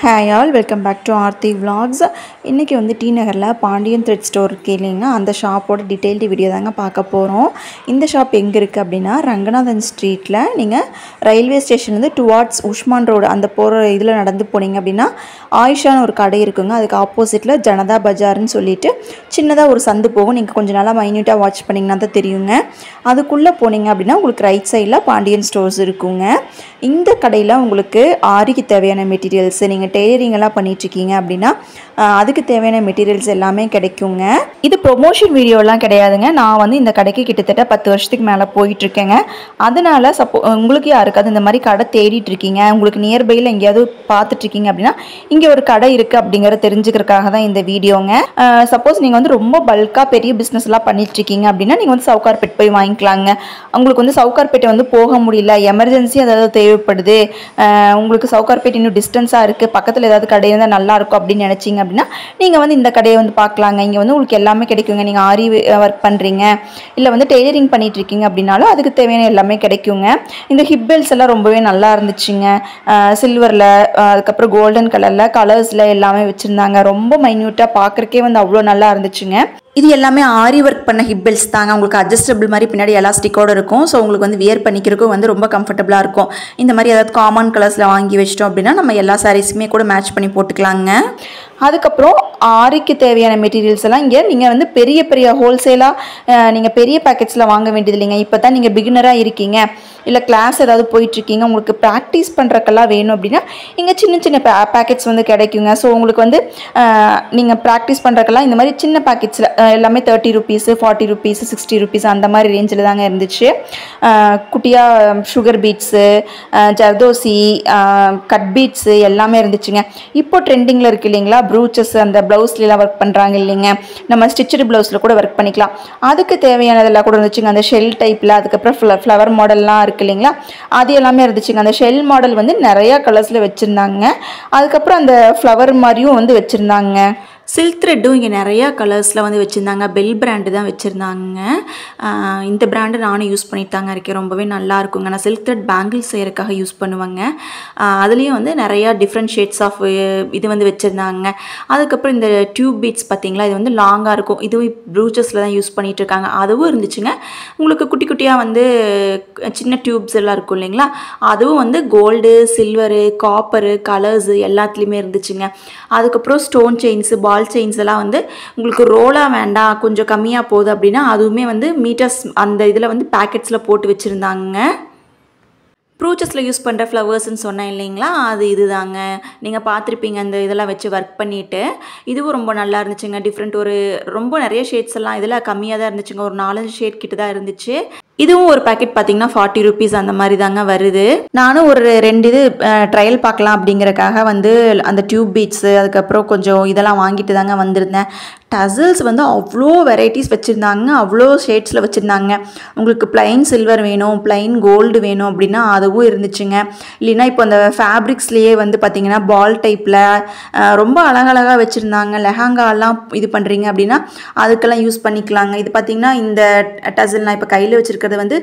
Hi all, welcome back to Aarthi Vlogs. இன்றைக்கி வந்து D நகரில் பாண்டியன் த்ரெட் ஸ்டோர் இருக்குது இல்லைங்கன்னா, அந்த ஷாப்போட டீட்டெயில்டு வீடியோ தாங்க பார்க்க போகிறோம். இந்த ஷாப் எங்கே இருக்குது அப்படின்னா, ரங்கநாதன் ஸ்ட்ரீட்டில் நீங்கள் ரயில்வே ஸ்டேஷன்லேருந்து டுவார்ட்ஸ் உஷ்மான் ரோடு அந்த போகிற இதில் நடந்து போனீங்க அப்படின்னா ஆயிஷான்னு ஒரு கடை இருக்குங்க. அதுக்கு ஆப்போசிட்டில் ஜனதா பஜார்னு சொல்லிட்டு சின்னதாக ஒரு சந்து போகும். நீங்கள் கொஞ்சம் நல்லா மைன்யூட்டாக வாட்ச் பண்ணிங்கன்னா தான் தெரியுங்க. அதுக்குள்ளே போனீங்க அப்படின்னா உங்களுக்கு ரைட் சைடில் பாண்டியன் ஸ்டோர்ஸ் இருக்குங்க. இந்த கடையில் உங்களுக்கு ஆரிக்கு தேவையான மெட்டீரியல்ஸ், நீங்கள் டெய்லரிங் எல்லாம் பண்ணிகிட்ருக்கீங்க அப்படின்னா அதுக்கு தேவையான மெட்டீரியல்ஸ் எல்லாமே கிடைக்குங்க. இது ப்ரொமோஷன் வீடியோலாம் கிடையாதுங்க. நான் வந்து இந்த கடைக்கு கிட்டத்தட்ட 10 வருஷத்துக்கு மேலே போயிட்டுருக்கேங்க. அதனால் உங்களுக்கு யாருக்காவது இந்த மாதிரி கடை தேடிட்டுருக்கீங்க, உங்களுக்கு நியர்பையில் எங்கேயாவது பார்த்துட்ருக்கீங்க அப்படின்னா இங்கே ஒரு கடை இருக்குது அப்படிங்கிறத தெரிஞ்சுக்கிறதுக்காக தான் இந்த வீடியோங்க. சப்போஸ் நீங்கள் வந்து ரொம்ப பல்காக பெரிய பிஸ்னஸ்லாம் பண்ணிகிட்ருக்கீங்க அப்படின்னா நீங்கள் வந்து சவுகார்பேட் போய் வாங்கிக்கலாங்க. உங்களுக்கு வந்து சவுகார்பேட்டை வந்து போக முடியல, எமர்ஜென்சி அதாவது தேவைப்படுது, உங்களுக்கு சவுகார்பேட் இன்னும் டிஸ்டன்ஸாக இருக்குது, பக்கத்தில் ஏதாவது கடை இருந்தால் நல்லாயிருக்கும் அப்படின்னு நினச்சிங்க அப்படின்னா நீங்கள் வந்து இந்த கடையை வந்து பார்க்கலாங்க. இங்கே வந்து உங்களுக்கு எல்லாமே கிடைக்குங்க. நீங்கள் ஆரி ஒர்க் பண்ணுறீங்க இல்லை வந்து டெய்லரிங் பண்ணிட்டு இருக்கீங்க அப்படின்னாலும் அதுக்கு தேவையான எல்லாமே கிடைக்குங்க. இந்த ஹிப்பெல்ஸ் எல்லாம் ரொம்பவே நல்லா இருந்துச்சுங்க. சில்வரில், அதுக்கப்புறம் கோல்டன் கலரில், கலர்ஸில் எல்லாமே வச்சுருந்தாங்க. ரொம்ப மைன்யூட்டாக பார்க்குறக்கே வந்து அவ்வளோ நல்லா இருந்துச்சுங்க. இது எல்லாமே ஆரி ஒர்க் பண்ண ஹிப்பெல்ஸ் தாங்க. உங்களுக்கு அட்ஜஸ்டபிள் மாதிரி பின்னாடி எலாஸ்டிக்கோடு இருக்கும். ஸோ உங்களுக்கு வந்து வியர் பண்ணிக்கிறதுக்கும் வந்து ரொம்ப கம்ஃபர்டபுளாக இருக்கும். இந்த மாதிரி ஏதாவது காமன் கலர்ஸில் வாங்கி வச்சிட்டோம் அப்படின்னா நம்ம எல்லா சாரீஸுமே கூட மேட்ச் பண்ணி போட்டுக்கலாங்க. அதுக்கப்புறம் ஆரிக்கு தேவையான மெட்டீரியல்ஸ் எல்லாம் இங்கே நீங்கள் வந்து பெரிய பெரிய ஹோல்சேலாக நீங்கள் பெரிய பேக்கெட்ஸில் வாங்க வேண்டியது இல்லைங்க. இப்போ தான் நீங்கள் பிகினராக இருக்கீங்க இல்லை கிளாஸ் ஏதாவது போயிட்டுருக்கீங்க, உங்களுக்கு ப்ராக்டிஸ் பண்ணுறக்கெல்லாம் வேணும் அப்படின்னா இங்கே சின்ன சின்ன பேக்கெட்ஸ் வந்து கிடைக்குங்க. ஸோ உங்களுக்கு வந்து நீங்கள் ப்ராக்டிஸ் பண்ணுறக்கெல்லாம் இந்த மாதிரி சின்ன பேக்கெட்ஸில் எல்லாமே 30 rupees, 40 rupees, 60 rupees அந்த மாதிரி ரேஞ்சில் தாங்க இருந்துச்சு. குட்டியாக sugar beads, zardozi, cut beads எல்லாமே இருந்துச்சுங்க. இப்போ ட்ரெண்டிங்கில் இருக்குது இல்லைங்களா ப்ரூச்சஸ், அந்த ப்ளவுஸ்லாம் ஒர்க் பண்ணுறாங்க இல்லைங்க, நம்ம ஸ்டிச்சடு ப்ளவுஸில் கூட ஒர்க் பண்ணிக்கலாம். அதுக்கு தேவையானதெல்லாம் கூட இருந்துச்சுங்க. அந்த ஷெல் டைப்பில், அதுக்கப்புறம் ஃப்ளவர் மாடல்லாம் இருக்குது இல்லைங்களா, அது எல்லாமே இருந்துச்சுங்க. அந்த ஷெல் மாடல் வந்து நிறையா கலர்ஸில் வச்சுருந்தாங்க. அதுக்கப்புறம் அந்த ஃப்ளவர் மாதிரியும் வந்து வச்சுருந்தாங்க. சில்க் த்ரெட்டும் இங்கே நிறையா கலர்ஸில் வந்து வச்சுருந்தாங்க. பெல் பிராண்டு தான் வச்சுருந்தாங்க. இந்த பிராண்டு நானும் யூஸ் பண்ணிட்டு தாங்க இருக்கேன். ரொம்பவே நல்லா இருக்குங்க. நான் சில்க் த்ரெட் பேங்கிள்ஸ் செய்கிறதுக்காக யூஸ் பண்ணுவேங்க. அதுலேயும் வந்து நிறையா டிஃப்ரெண்ட் ஷேட்ஸ் ஆஃப் இது வந்து வச்சுருந்தாங்க. அதுக்கப்புறம் இந்த டியூப் பீட்ஸ் பார்த்திங்களா, இது வந்து லாங்காக இருக்கும். இதுவும் ப்ரூச்சஸில் தான் யூஸ் பண்ணிகிட்டு இருக்காங்க. அதுவும் இருந்துச்சுங்க. உங்களுக்கு குட்டி குட்டியாக வந்து சின்ன டியூப்ஸ் எல்லாம் இருக்கும் இல்லைங்களா, அதுவும் வந்து கோல்டு, சில்வரு, காப்பரு, கலர்ஸு எல்லாத்துலேயுமே இருந்துச்சுங்க. அதுக்கப்புறம் ஸ்டோன் செயின்ஸு, பால் செயின்ஸ் எல்லாம் வந்து உங்களுக்கு ரோலாக வேண்டாம், கொஞ்சம் கம்மியாக போகுது அப்படின்னா அதுவுமே வந்து மீட்டர்ஸ் அந்த இதில் வந்து பேக்கெட்ஸில் போட்டு வச்சுருந்தாங்க. ப்ரூச்சஸில் யூஸ் பண்ணுற ஃப்ளவர்ஸ்ன்னு சொன்னேன் இல்லைங்களா, அது இது தாங்க. நீங்கள் பார்த்துருப்பீங்க அந்த இதெல்லாம் வச்சு ஒர்க் பண்ணிவிட்டு. இதுவும் ரொம்ப நல்லா இருந்துச்சுங்க. டிஃப்ரெண்ட் ஒரு ரொம்ப நிறைய ஷேட்ஸ் எல்லாம் இதில் கம்மியாக தான் இருந்துச்சுங்க. ஒரு 4 ஷேட் கிட்ட தான் இருந்துச்சு. இதுவும் ஒரு பேக்கெட் பார்த்திங்கன்னா 40 rupees அந்த மாதிரி தாங்க வருது. நானும் ஒரு 2 இது ட்ரையல் பார்க்கலாம் அப்படிங்கிறக்காக வந்து அந்த டியூப் பீட்ஸு, அதுக்கப்புறம் கொஞ்சம் இதெல்லாம் வாங்கிட்டு தாங்க வந்திருந்தேன். டசல்ஸ் வந்து அவ்வளோ வெரைட்டிஸ் வச்சுருந்தாங்க, அவ்வளோ ஷேட்ஸில் வச்சுருந்தாங்க. உங்களுக்கு பிளைன் சில்வர் வேணும், பிளைன் கோல்டு வேணும் அப்படின்னா அதுவும் இருந்துச்சுங்க. இல்லைன்னா இப்போ அந்த ஃபேப்ரிக்ஸ்லேயே வந்து பார்த்திங்கன்னா பால் டைப்பில் ரொம்ப அழகழகாக வச்சுருந்தாங்க. லெஹங்காலாம் இது பண்ணுறீங்க அப்படின்னா அதுக்கெல்லாம் யூஸ் பண்ணிக்கலாங்க. இது பார்த்திங்கன்னா இந்த டசல் நான் இப்போ கையில் வச்சுருக்க வந்து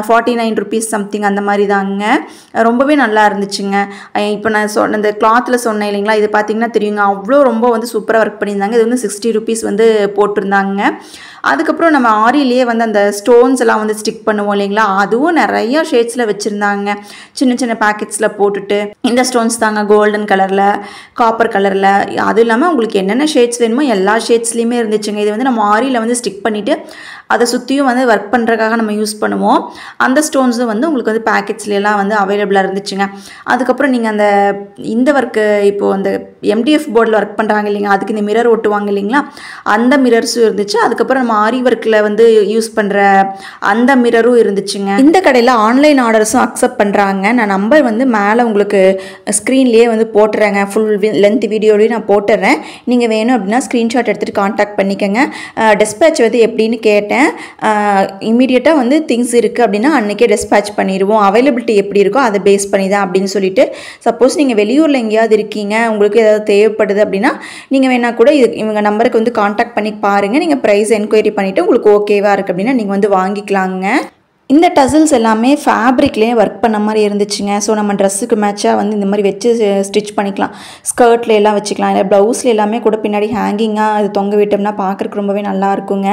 49 rupees சம்திங் அந்த மாதிரி தாங்க. ரொம்பவே நல்லா இருந்துச்சுங்க. இப்போ நான் சொன்ன இந்த கிளாத்தில் சொன்னேன் இல்லைங்களா, இது பார்த்தீங்கன்னா தெரியுங்க, அவ்வளோ ரொம்ப வந்து சூப்பராக ஒர்க் பண்ணியிருந்தாங்க. இது வந்து 60 rupees வந்து போட்டிருந்தாங்க. அதுக்கப்புறம் நம்ம ஆரிலேயே வந்து அந்த ஸ்டோன்ஸ் எல்லாம் வந்து ஸ்டிக் பண்ணுவோம் இல்லைங்களா, அதுவும் நிறையா ஷேட்ஸில் வச்சுருந்தாங்க. சின்ன சின்ன பேக்கெட்ஸில் போட்டுட்டு இந்த ஸ்டோன்ஸ் தாங்க கோல்டன் கலரில், காப்பர் கலரில், அதுவும் இல்லாமல் உங்களுக்கு என்னென்ன ஷேட்ஸ் வேணுமோ எல்லா ஷேட்ஸ்லேயுமே இருந்துச்சுங்க. இது வந்து நம்ம ஆரியில் வந்து ஸ்டிக் பண்ணிவிட்டு அதை சுற்றியும் வந்து ஒர்க் பண்ணுறதுக்காக நம்ம யூஸ் பண்ணுவோம். அந்த ஸ்டோன்ஸும் வந்து உங்களுக்கு வந்து பேக்கெட்ஸ்லாம் வந்து அவைலபிளாக இருந்துச்சுங்க. அதுக்கப்புறம் நீங்கள் அந்த இந்த ஒர்க்கு இப்போது அந்த MDF போர்டில் ஒர்க் பண்ணுறாங்க இல்லைங்க, அதுக்கு இந்த மிரர் ஒட்டுவாங்க இல்லைங்களா, அந்த மிரர்ஸும் இருந்துச்சு. அதுக்கப்புறம் நம்ம ஆரி ஒர்க்கில் வந்து யூஸ் பண்ணுற அந்த மிரரும் இருந்துச்சுங்க. இந்த கடையில் ஆன்லைன் ஆர்டர்ஸும் அக்செப்ட் பண்ணுறாங்க. நான் நம்பர் வந்து மேலே உங்களுக்கு ஸ்க்ரீன்லேயே வந்து போட்டுறேங்க. ஃபுல் லென்த் வீடியோலையும் நான் போட்டுறேன். நீங்கள் வேணும் அப்படின்னா ஸ்க்ரீன்ஷாட் எடுத்துகிட்டு கான்டாக்ட் பண்ணிக்கோங்க. டிஸ்பேச் வந்து எப்படின்னு கேட்டேன். இமீடியட்டாக வந்து திங்ஸ் இருக்குது அப்படின்னா அன்றைக்கே டிஸ்பேச் பண்ணிடுவோம். அவைலபிலிட்டி எப்படி இருக்கோ அதை பேஸ் பண்ணி தான் அப்படின்னு சொல்லிட்டு, சப்போஸ் நீங்கள் வெளியூரில் எங்கேயாவது இருக்கீங்க, உங்களுக்கு ஏதாவது தேவைப்படுது அப்படின்னா நீங்கள் வேணால் கூட இவங்க நம்பருக்கு வந்து கான்டாக்ட் பண்ணி பாருங்கள். நீங்கள் ப்ரைஸ் என்கொயரி பண்ணிவிட்டு உங்களுக்கு ஓகேவாக இருக்குது அப்படின்னா நீங்கள் வந்து வாங்கிக்கலாங்க. இந்த டசல்ஸ் எல்லாமே ஃபேப்ரிக்லேயே ஒர்க் பண்ண மாதிரி இருந்துச்சுங்க. ஸோ நம்ம ட்ரெஸ்ஸுக்கு மேட்சாக வந்து இந்த மாதிரி வச்சு ஸ்டிச் பண்ணிக்கலாம். ஸ்கர்ட்ல எல்லாம் வச்சுக்கலாம், இல்லை ப்ளவுஸில் எல்லாமே கூட பின்னாடி ஹேங்கிங்காக அது தொங்க விட்டோம்னா பார்க்குறக்கு ரொம்பவே நல்லா இருக்குங்க.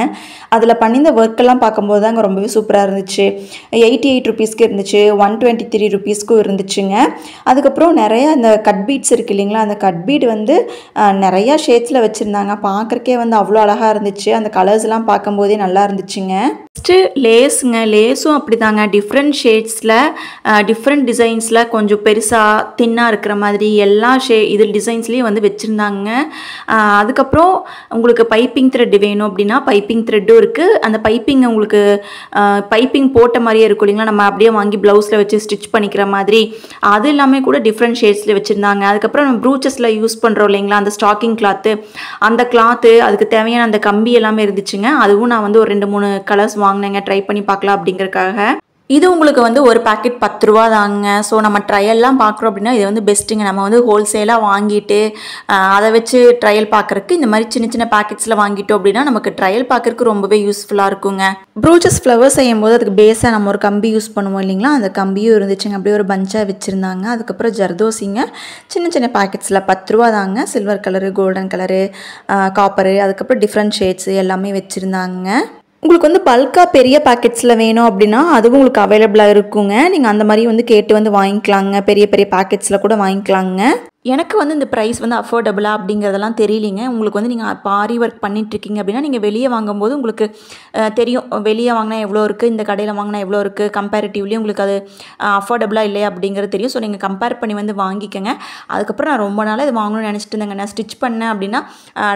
அதில் பண்ணி இந்த ஒர்க்கெல்லாம் பார்க்கும்போது தாங்க ரொம்பவே சூப்பராக இருந்துச்சு. 88 ருபீஸ்க்கு இருந்துச்சு, 123 ருபீஸ்க்கும் இருந்துச்சுங்க. அதுக்கப்புறம் நிறையா இந்த கட் பீட்ஸ் இருக்குது இல்லைங்களா, அந்த கட் பீட் வந்து நிறையா ஷேட்ஸில் வச்சுருந்தாங்க. பார்க்குறக்கே வந்து அவ்வளோ அழகாக இருந்துச்சு. அந்த கலர்ஸ்லாம் பார்க்கும்போதே நல்லா இருந்துச்சுங்க. நெக்ஸ்ட்டு லேஸுங்க. லேஸும் அப்படி தாங்க டிஃப்ரெண்ட் ஷேட்ஸில் டிஃப்ரெண்ட் டிசைன்ஸில் கொஞ்சம் பெருசாக தின்னாக இருக்கிற மாதிரி எல்லா இது டிசைன்ஸ்லேயும் வந்து வச்சுருந்தாங்க. அதுக்கப்புறம் உங்களுக்கு பைப்பிங் த்ரெட் வேணும் அப்படின்னா பைப்பிங் த்ரெட்டும் இருக்குது. அந்த பைப்பிங் உங்களுக்கு பைப்பிங் போட்ட மாதிரியே இருக்கும் இல்லைங்களா, நம்ம அப்படியே வாங்கி ப்ளவுஸில் வச்சு ஸ்டிச் பண்ணிக்கிற மாதிரி, அது எல்லாமே கூட டிஃப்ரெண்ட் ஷேட்ஸில் வச்சுருந்தாங்க. அதுக்கப்புறம் நம்ம ப்ரூச்சஸில் யூஸ் பண்ணுறோம் இல்லைங்களா, அந்த ஸ்டாக்கிங் கிளாத்து, அந்த கிளாத்து அதுக்கு தேவையான அந்த கம்பி எல்லாமே இருந்துச்சுங்க. அதுவும் நான் வந்து ஒரு 2-3 கலர்ஸ் வாங்கினேங்க, ட்ரை பண்ணி பார்க்கலாம் அப்படிங்கிறதுக்காக. இது உங்களுக்கு வந்து ஒரு பேக்கெட் 10 ரூபா தாங்க. ஸோ நம்ம ட்ரையல்லாம் பார்க்குறோம் அப்படின்னா இது வந்து பெஸ்ட்டுங்க. நம்ம வந்து ஹோல்சேலாக வாங்கிட்டு அதை வச்சு ட்ரையல் பார்க்குறக்கு இந்த மாதிரி சின்ன சின்ன பேக்கெட்ஸில் வாங்கிட்டோம் அப்படின்னா நமக்கு ட்ரையல் பார்க்குறக்கு ரொம்பவே யூஸ்ஃபுல்லாக இருக்குங்க. ப்ரூச்சஸ் ஃப்ளவர் செய்யும் போது அதுக்கு பேஸாக நம்ம ஒரு கம்பி யூஸ் பண்ணுவோம் இல்லைங்களா, அந்த கம்பியும் இருந்துச்சுங்க. அப்படியே ஒரு பஞ்சாக வச்சுருந்தாங்க. அதுக்கப்புறம் ஜர்தோசிங்க சின்ன சின்ன பேக்கெட்ஸில் 10 ரூபா தாங்க. Silver colour, golden colour, copper, அதுக்கப்புறம் டிஃப்ரெண்ட் ஷேட்ஸு எல்லாமே வச்சுருந்தாங்க. உங்களுக்கு வந்து பல்காக பெரிய பேக்கெட்ஸில் வேணும் அப்படின்னா அதுவும் உங்களுக்கு அவைலபிளாக இருக்குங்க. நீங்கள் அந்த மாதிரி வந்து கேட்டு வந்து வாங்கிக்கலாங்க. பெரிய பெரிய பேக்கெட்ஸில் கூட வாங்கிக்கலாங்க. எனக்கு வந்து இந்த ப்ரைஸ் வந்து அஃபோர்டபுளா அப்படிங்கிறதெல்லாம் தெரியலிங்க. உங்களுக்கு வந்து நீங்கள் இப்போ ஆரி ஒர்க் பண்ணிகிட்ருக்கீங்க அப்படின்னா நீங்கள் வெளியே வாங்கும்போது உங்களுக்கு தெரியும், வெளியே வாங்கினா எவ்வளோ இருக்குது, இந்த கடையில் வாங்கினா எவ்வளோ இருக்குது, கம்பேரிட்டிவ்லி உங்களுக்கு அது அஃபோர்டபுளாக இல்லையா அப்படிங்கிறது தெரியும். ஸோ நீங்கள் கம்பேர் பண்ணி வந்து வாங்கிக்கோங்க. அதுக்கப்புறம் நான் ரொம்ப நாளாக இது வாங்கணும்னு நினச்சிட்டு இருந்தேங்க. நான் ஸ்டிச் பண்ணேன் அப்படின்னா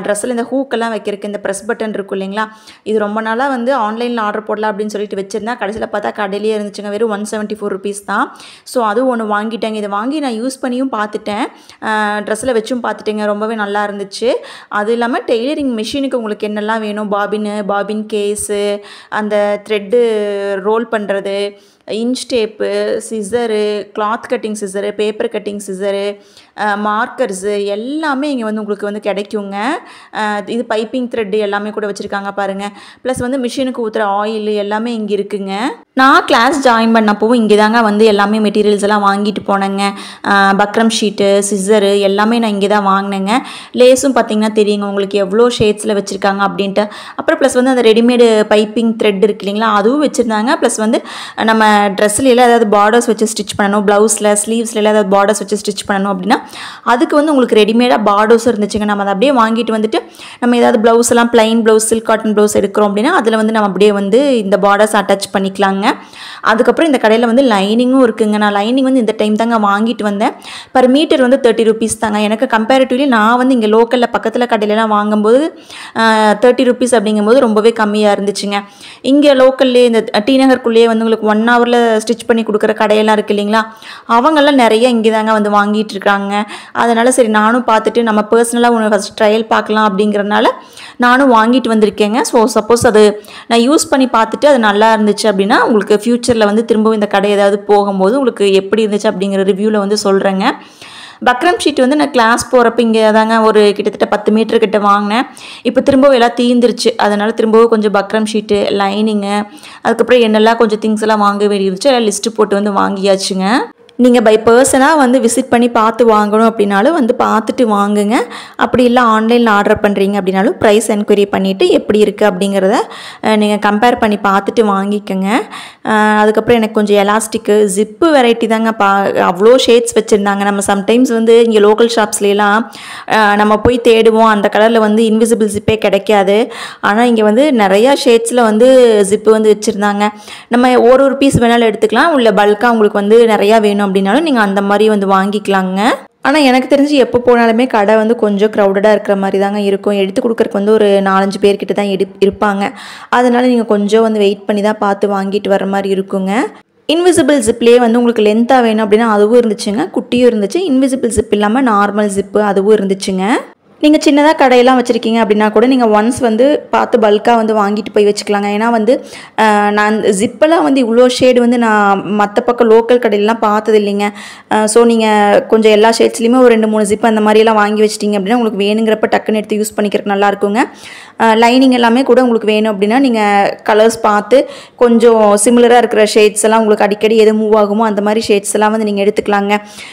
ட்ரெஸ்ஸில் இந்த ஹூக்கெல்லாம் வைக்கிறதுக்கு இந்த ப்ரெஸ் பட்டன் இருக்கும் இல்லைங்களா, இது ரொம்ப நாளாக வந்து ஆன்லைனில் ஆர்டர் போடலாம் அப்படின்னு சொல்லிட்டு வச்சுருந்தேன். கடைசியில் பார்த்தா கடையிலேயே இருந்துச்சுங்க. வெறும் 174 ருபீஸ் தான். ஸோ அதுவும் ஒன்று வாங்கிட்டேங்க. இதை வாங்கி நான் யூஸ் பண்ணியும் பார்த்துட்டேன், ட்ரெஸ்ஸில் வச்சும் பார்த்துட்டேங்க. ரொம்பவே நல்லா இருந்துச்சு. அது இல்லாமல் டெய்லரிங் மிஷினுக்கு உங்களுக்கு என்னெல்லாம் வேணும், பாபின் கேஸு, அந்த த்ரெட்டு ரோல் பண்ணுறது, inch tape, scissor, cloth cutting scissor, paper cutting scissor, markers எல்லாமே இங்கே வந்து உங்களுக்கு வந்து கிடைக்குங்க. இது பைப்பிங் த்ரெட்டு எல்லாமே கூட வச்சுருக்காங்க பாருங்கள். ப்ளஸ் வந்து மிஷினுக்கு ஊற்றுற ஆயில் எல்லாமே இங்கே இருக்குங்க. நான் கிளாஸ் ஜாயின் பண்ணப்போவும் இங்கே தாங்க வந்து எல்லாமே மெட்டீரியல்ஸ் எல்லாம் வாங்கிட்டு போனேங்க. பக்ரம் ஷீட்டு, சிசரு எல்லாமே நான் இங்கே தான் வாங்கினேங்க. லேஸும் பார்த்திங்கன்னா தெரியுங்க உங்களுக்கு எவ்வளோ ஷேட்ஸில் வச்சுருக்காங்க அப்படின்ட்டு. அப்புறம் ப்ளஸ் வந்து அந்த ரெடிமேடு பைப்பிங் த்ரெட் இருக்கு இல்லைங்களா, அதுவும் வச்சுருந்தாங்க. ப்ளஸ் வந்து நம்ம ட்ரெஸ்ஸில் எல்லாம் ஏதாவது பார்டர்ஸ் வச்சு ஸ்டிச் பண்ணணும், ப்ளவுஸில் ஸ்லீவ்ஸில் எல்லாம் ஏதாவது பார்டர்ஸ் வச்சு ஸ்டிச் பண்ணணும் அப்படின்னா அதுக்கு வந்து உங்களுக்கு ரெடிமேடாக பார்டர்ஸும் இருந்துச்சுங்க. நம்ம அதை அப்படியே வாங்கிட்டு வந்துட்டு நம்ம ஏதாவது ப்ளவுஸ் எல்லாம் plain blouse, silk cotton blouse எடுக்கிறோம் அப்படின்னா அதில் வந்து நம்ம அப்படியே வந்து இந்த பார்டர்ஸ் அட்டாச் பண்ணிக்கலாங்க. அதுக்கப்புறம் இந்த கடையில் வந்து லைனிங்கும் இருக்குங்க. நான் லைனிங் வந்து இந்த டைம் தாங்க வாங்கிட்டு வந்தேன். பர் மீட்டர் வந்து 30 ருபீஸ் தாங்க. எனக்கு கம்பேரிட்டிவ்லி நான் வந்து இங்கே லோக்கலில் பக்கத்தில் கடையிலலாம் வாங்கும்போது 30 ருபீஸ் அப்படிங்கும்போது ரொம்பவே கம்மியாக இருந்துச்சுங்க. இங்கே லோக்கல்லே இந்த டி நகருக்குள்ளேயே வந்து உங்களுக்கு 1 ஹவரில் ஸ்டிச் பண்ணி கொடுக்குற கடையெல்லாம் இருக்குது இல்லைங்களா, அவங்கெல்லாம் நிறைய இங்கே தாங்க வந்து வாங்கிட்டு இருக்காங்க. அதனால் சரி நானும் பார்த்துட்டு நம்ம பர்சனலாக ஒன்று ஃபஸ்ட் ட்ரையல் பார்க்கலாம் அப்படிங்கிறனால நானும் வாங்கிட்டு வந்திருக்கேங்க. ஸோ சப்போஸ் அது நான் யூஸ் பண்ணி பார்த்துட்டு அது நல்லா இருந்துச்சு அப்படின்னா உங்களுக்கு ஃப்யூச்சரில் வந்து திரும்பவும் இந்த கடை ஏதாவது போகும்போது உங்களுக்கு எப்படி இருந்துச்சு அப்படிங்கிற ரிவ்யூவில் வந்து சொல்கிறேங்க. பக்ரம் ஷீட் வந்து நான் கிளாஸ் போகிறப்ப இங்கே தாங்க ஒரு கிட்டத்தட்ட 10 மீட்டர் கிட்ட வாங்கினேன். இப்போ திரும்பவும் எல்லாம் தீர்ந்துருச்சு. அதனால் திரும்பவும் கொஞ்சம் பக்ரம் ஷீட்டு, லைனிங்கு, அதுக்கப்புறம் என்னெல்லாம் கொஞ்சம் திங்ஸ் எல்லாம் வாங்க வேண்டியிருந்துச்சு எல்லாம் லிஸ்ட்டு போட்டு வந்து வாங்கியாச்சுங்க. நீங்கள் பை பர்சனாக வந்து விசிட் பண்ணி பார்த்து வாங்கணும் அப்படின்னாலும் வந்து பார்த்துட்டு வாங்குங்க. அப்படி இல்லை ஆன்லைனில் ஆர்டர் பண்ணுறீங்க அப்படின்னாலும் ப்ரைஸ் என்கொயரி பண்ணிவிட்டு எப்படி இருக்குது அப்படிங்கிறத நீங்கள் கம்பேர் பண்ணி பார்த்துட்டு வாங்கிக்கோங்க. அதுக்கப்புறம் எனக்கு கொஞ்சம் எலாஸ்டிக்கு, ஜிப்பு வெரைட்டி தாங்க அவ்வளோ ஷேட்ஸ் வச்சுருந்தாங்க. நம்ம சம்டைம்ஸ் வந்து இங்கே லோக்கல் ஷாப்ஸ்லாம் நம்ம போய் தேடுவோம், அந்த கலரில் வந்து இன்விசிபிள் ஜிப்பே கிடைக்காது. ஆனால் இங்கே வந்து நிறையா ஷேட்ஸில் வந்து ஜிப்பு வந்து வச்சுருந்தாங்க. நம்ம ஒரு பீஸ் வேணாலும் எடுத்துக்கலாம், இல்லை பல்காக உங்களுக்கு வந்து நிறையா வேணும் அப்படின்னாலும் நீங்கள் அந்த மாதிரி வந்து வாங்கிக்கலாங்க. ஆனால் எனக்கு தெரிஞ்சு எப்போ போனாலுமே கடை வந்து கொஞ்சம் க்ரௌடடாக இருக்கிற மாதிரி தாங்க இருக்கும். எடுத்து கொடுக்குறக்கு வந்து ஒரு 4-5 பேர்கிட்ட தான் இருப்பாங்க. அதனால் நீங்கள் கொஞ்சம் வந்து வெயிட் பண்ணி தான் பார்த்து வாங்கிட்டு வர மாதிரி இருக்குங்க. இன்விசிபிள் ஜிப்லேயே வந்து உங்களுக்கு லென்த்தாக வேணும் அப்படின்னா அதுவும் இருந்துச்சுங்க, குட்டியும் இருந்துச்சு. இன்விசிபிள் ஜிப் இல்லாமல் நார்மல் ஜிப்பு அதுவும் இருந்துச்சுங்க. நீங்கள் சின்னதாக கடையெல்லாம் வச்சுருக்கீங்க அப்படின்னா கூட நீங்கள் ஒன்ஸ் வந்து பார்த்து பல்காக வந்து வாங்கிட்டு போய் வச்சுக்கலாங்க. ஏன்னா வந்து நான் ஜிப்பெல்லாம் வந்து இவ்வளோ ஷேடு வந்து நான் மற்ற பக்கம் லோக்கல் கடையிலலாம் பார்த்தது இல்லைங்க. ஸோ நீங்கள் கொஞ்சம் எல்லா ஷேட்ஸ்லேயுமே ஒரு 2-3 ஜிப்பு அந்த மாதிரியெல்லாம் வாங்கி வச்சிட்டிங்க அப்படின்னா உங்களுக்கு வேணுங்கிறப்ப டக்குன்னு எடுத்து யூஸ் பண்ணிக்கிறதுக்கு நல்லாயிருக்குங்க. லைனிங் எல்லாமே கூட உங்களுக்கு வேணும் அப்படின்னா நீங்கள் கலர்ஸ் பார்த்து கொஞ்சம் சிமிலராக இருக்கிற ஷேட்ஸ் எல்லாம் உங்களுக்கு அடிக்கடி எது மூவ் ஆகுமோ அந்த மாதிரி ஷேட்ஸ் எல்லாம் வந்து நீங்கள் எடுத்துக்கலாங்க.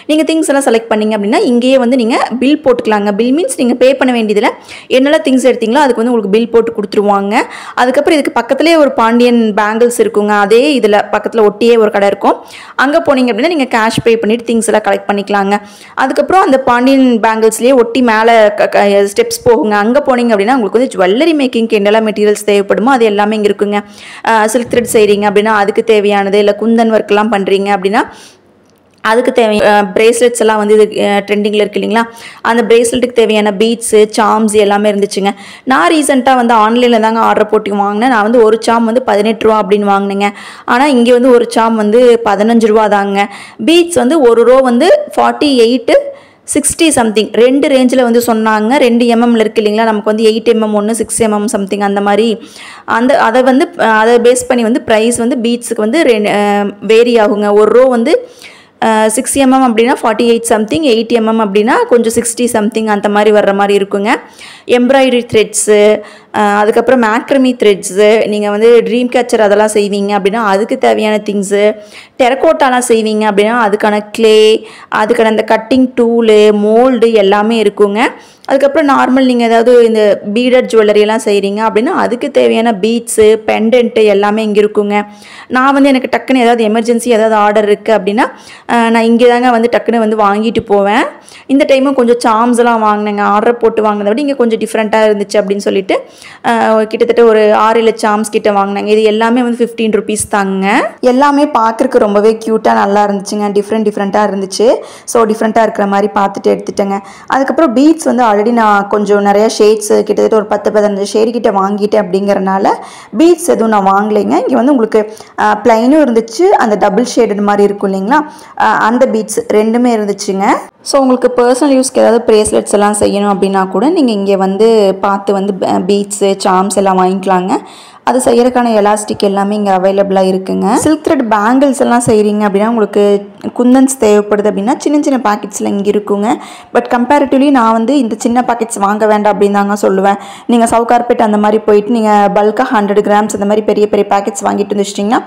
நீங்கள் திங்ஸ் எல்லாம் செலக்ட் பண்ணிங்க அப்படின்னா இங்கேயே வந்து நீங்கள் பில் போட்டுக்கலாங்க. பில் மீன்ஸ் நீங்கள் பே பண்ண வேண்டியதில்லை, என்னெல்லாம் திங்ஸ் எடுத்தீங்களோ அதுக்கு வந்து உங்களுக்கு பில் போட்டு கொடுத்துருவாங்க. அதுக்கப்புறம் இதுக்கு பக்கத்துலேயே ஒரு பாண்டியன் பேங்கிள்ஸ் இருக்குங்க, அதே இதில் பக்கத்தில் ஒட்டியே ஒரு கடை இருக்கும். அங்கே போனீங்க அப்படின்னா நீங்கள் கேஷ் பே பண்ணிவிட்டு திங்ஸ் எல்லாம் கலெக்ட் பண்ணிக்கலாங்க. அதுக்கப்புறம் அந்த பாண்டியன் பேங்கிள்ஸ்லேயே ஒட்டி மேலே ஸ்டெப்ஸ் போகுங்க. அங்கே போனீங்க அப்படின்னா உங்களுக்கு வந்து ஜுவல்லரி மேக்கிங்க்கு என்னெல்லாம் மெட்டீரியல்ஸ் தேவைப்படுமோ அது எல்லாமே இங்கே இருக்குங்க. சில்க் த்ரெட் செய்கிறீங்க அப்படின்னா அதுக்கு தேவையானது, இல்லை குந்தன் ஒர்க்லாம் பண்ணுறீங்க அப்படின்னா அதுக்கு தேவையான பிரேஸ்லெட்ஸ் எல்லாம் வந்து இது ட்ரெண்டிங்கில் இருக்குது இல்லைங்களா, அந்த பிரேஸ்லெட்டுக்கு தேவையான பீட்ஸு சாம்ஸ் எல்லாமே இருந்துச்சுங்க. நான் ரீசெண்டாக வந்து ஆன்லைனில் தாங்க ஆர்டர் போட்டு வாங்கினேன். நான் வந்து ஒரு சாம் வந்து 18 ரூபா அப்படின்னு வாங்கினேங்க. ஆனால் இங்கே வந்து ஒரு சாம் வந்து 15 ரூபா தாங்க. பீட்ஸ் வந்து ஒரு ரோ வந்து 48 60 சம்திங் 2 ரேஞ்சில் வந்து சொன்னாங்க. 2 எம்எம்ல இருக்குது இல்லைங்களா, நமக்கு வந்து 8 mm ஒன்று 6 mm சம்திங் அந்த மாதிரி. அதை பேஸ் பண்ணி வந்து ப்ரைஸ் வந்து பீட்ஸுக்கு வந்து வேரி ஆகுங்க. ஒரு ரோ வந்து 6 mm அப்படின்னா 48 சம்திங், 8 mm அப்படின்னா கொஞ்சம் 60 சம்திங் அந்த மாதிரி வர்ற மாதிரி இருக்குங்க. எம்ப்ராய்டரி த்ரெட்ஸு, அதுக்கப்புறம் மேக்ரமி த்ரெட்ஸு, நீங்கள் வந்து ட்ரீம் கேச்சர் அதெல்லாம் செய்வீங்க அப்படின்னா அதுக்கு தேவையான திங்ஸு, டெரக்கோட்டாலாம் செய்வீங்க அப்படின்னா அதுக்கான கிளே, அதுக்கான அந்த கட்டிங் டூலு, மோல்டு எல்லாமே இருக்குங்க. அதுக்கப்புறம் நார்மல் நீங்கள் ஏதாவது இந்த பீடட் ஜுவல்லரியெல்லாம் செய்கிறீங்க அப்படின்னா அதுக்கு தேவையான பீட்ஸு, பெண்டன்ட்டு எல்லாமே இங்கே இருக்குங்க. நான் வந்து எனக்கு டக்குன்னு ஏதாவது எமர்ஜென்சி ஏதாவது ஆர்டர் இருக்குது அப்படின்னா நான் இங்கே தாங்க வந்து டக்குன்னு வந்து வாங்கிட்டு போவேன். இந்த டைமும் கொஞ்சம் சாம்ஸ் எல்லாம் வாங்கினேங்க. ஆர்டர் போட்டு வாங்கினதை விட இங்கே கொஞ்சம் டிஃப்ரெண்ட்டாக இருந்துச்சு அப்படின்னு சொல்லிட்டு கிட்டத்தட்ட ஒரு 6-7 சாம்ஸ் கிட்ட வாங்கினாங்க. இது எல்லாமே வந்து 15 ருபீஸ் தாங்க. எல்லாமே பார்க்குறக்கு ரொம்பவே க்யூட்டாக நல்லா இருந்துச்சுங்க. டிஃப்ரெண்ட்டாக இருந்துச்சு. ஸோ டிஃப்ரெண்ட்டாக இருக்கிற மாதிரி பார்த்துட்டு எடுத்துட்டேங்க. அதுக்கப்புறம் பீட்ஸ் வந்து ஆல்ரெடி நான் கொஞ்சம் நிறையா ஷேட்ஸ் கிட்டத்தட்ட ஒரு 10-15 ஷேடு கிட்ட வாங்கிட்டேன் அப்படிங்கிறனால பீட்ஸ் எதுவும் நான் வாங்கலைங்க. இங்கே வந்து உங்களுக்கு ப்ளைனும் இருந்துச்சு, அந்த டபுள் ஷேடு மாதிரி இருக்கும் இல்லைங்களா, அந்த பீட்ஸ் ரெண்டுமே இருந்துச்சுங்க. ஸோ உங்களுக்கு பர்சனல் யூஸ்க்கு ஏதாவது ப்ரேஸ்லெட்ஸ் எல்லாம் செய்யணும் அப்படின்னா கூட நீங்கள் இங்கே வந்து பார்த்து வந்து பீட்ஸு சாம்ஸ் எல்லாம் வாங்கிக்கலாங்க. அது செய்யறதுக்கான எலாஸ்டிக் எல்லாமே இங்கே அவைலபிளாக இருக்குங்க. சில்க் த்ரெட் பேங்கிள்ஸ் எல்லாம் செய்கிறீங்க அப்படின்னா உங்களுக்கு குந்தன்ஸ் தேவைப்படுது அப்படின்னா சின்ன சின்ன பாக்கெட்ஸில் இங்கே இருக்குங்க. பட் கம்பேரிட்டிவ்லி நான் வந்து இந்த சின்ன பாக்கெட்ஸ் வாங்க வேண்டாம் அப்படின்னு தாங்க சொல்லுவேன். நீங்கள் சவுகார்பேட் அந்த மாதிரி போயிட்டு நீங்கள் பல்காக 100 grams அந்த மாதிரி பெரிய பெரிய பாக்கெட்ஸ் வாங்கிட்டு வந்துச்சிட்டிங்கன்னா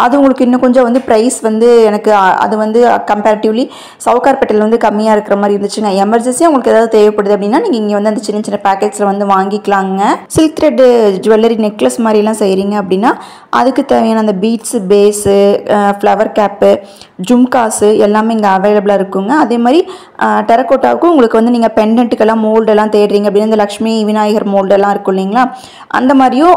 அது உங்களுக்கு இன்னும் கொஞ்சம் வந்து ப்ரைஸ் வந்து எனக்கு அது வந்து கம்பேரிட்டிவ்லி சவுகார்பேட்டில் வந்து கம்மியாக இருக்கிற மாதிரி இருந்துச்சுங்க. எமர்ஜென்சியாக உங்களுக்கு ஏதாவது தேவைப்படுது அப்படின்னா நீங்கள் இங்கே வந்து அந்த சின்ன சின்ன பேக்கெட்ஸில் வந்து வாங்கிக்கலாங்க. சில்க் த்ரெட் ஜுவல்லரி நெக்லஸ் மாதிரிலாம் செய்கிறீங்க அப்படின்னா அதுக்கு தேவையான அந்த beads, base, flower gap, jhumkas எல்லாமே இங்கே அவைலபிளாக இருக்குங்க. அதே மாதிரி டெரக்கோட்டாவுக்கும் உங்களுக்கு வந்து நீங்கள் பெண்டன்ட்டுக்கெல்லாம் மோல்டெல்லாம் தேடுறீங்க அப்படின்னா இந்த லக்ஷ்மி விநாயகர் மோல்டெல்லாம் இருக்கும் இல்லைங்களா, அந்த மாதிரியும்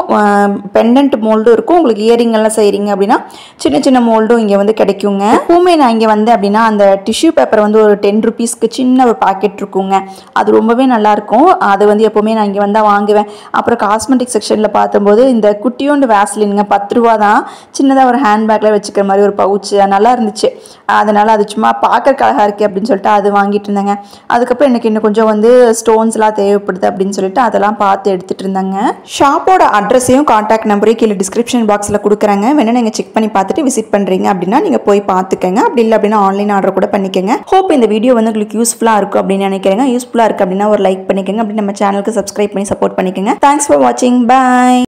பெண்டன்ட் மோல்டும் இருக்கும். உங்களுக்கு இயரிங் எல்லாம் செய்கிறீங்க அப்படின்னா சின்ன சின்ன மோல்டும் இங்கே வந்து கிடைக்குங்க. எப்பவுமே நான் இங்கே வந்து அப்படின்னா அந்த டிஷ்யூ பேப்பர் வந்து ஒரு 10 ருபீஸ்க்கு சின்ன ஒரு பாக்கெட் இருக்குங்க. அது ரொம்பவே நல்லாயிருக்கும். அது வந்து எப்போவுமே நான் இங்கே வந்தால் வாங்குவேன். அப்புறம் காஸ்மெட்டிக் செக்ஷனில் பார்த்தம்போது இந்த குட்டியோண்டு வேஸ்லினுங்க 10 ரூபா தான். சின்னதாக ஒரு ஹேண்ட்பேக்கில் வச்சுக்கிற மாதிரி ஒரு பவுச்சு நல்லா இருந்துச்சு. அதனால் அது சும்மா பார்க்கறக்கு அழகாக இருக்குது அப்படின்னு சொல்லிட்டு அது வாங்கிட்டு இருந்தேங்க. அதுக்கப்புறம் எனக்கு இன்னும் கொஞ்சம் வந்து ஸ்டோன்ஸ்லாம் தேவைப்படுது அப்படின்னு சொல்லிட்டு அதெல்லாம் பார்த்து எடுத்துகிட்டு இருந்தாங்க. ஷாப்போட அட்ரஸையும் கான்டாக்ட் நம்பரையும் கீழே டிஸ்கிரிப்ஷன் பாக்ஸில் கொடுக்குறாங்க. வேணா நீங்கள் செக் பண்ணி பார்த்துட்டு விசிட் பண்ணுறீங்க அப்படின்னா நீங்கள் போய் பார்த்துக்கங்க. அப்படி இல்லை அப்படின்னா ஆன்லைன் ஆர்டர் கூட பண்ணிக்கங்க. ஹோப் இந்த வீடியோ வந்து உங்களுக்கு யூஸ்ஃபுல்லாக இருக்கும் அப்படின்னு நினைக்கிறேங்க. யூஸ்ஃபுல்லாக இருக்குது அப்படின்னா ஒரு லைக் பண்ணிக்கங்க. அப்படி நம்ம சேனலுக்கு சப்ஸ்கிரைப் பண்ணி சப்போர்ட் பண்ணிக்கங்க. தேங்க்ஸ் ஃபார் வாட்சிங். பாய்.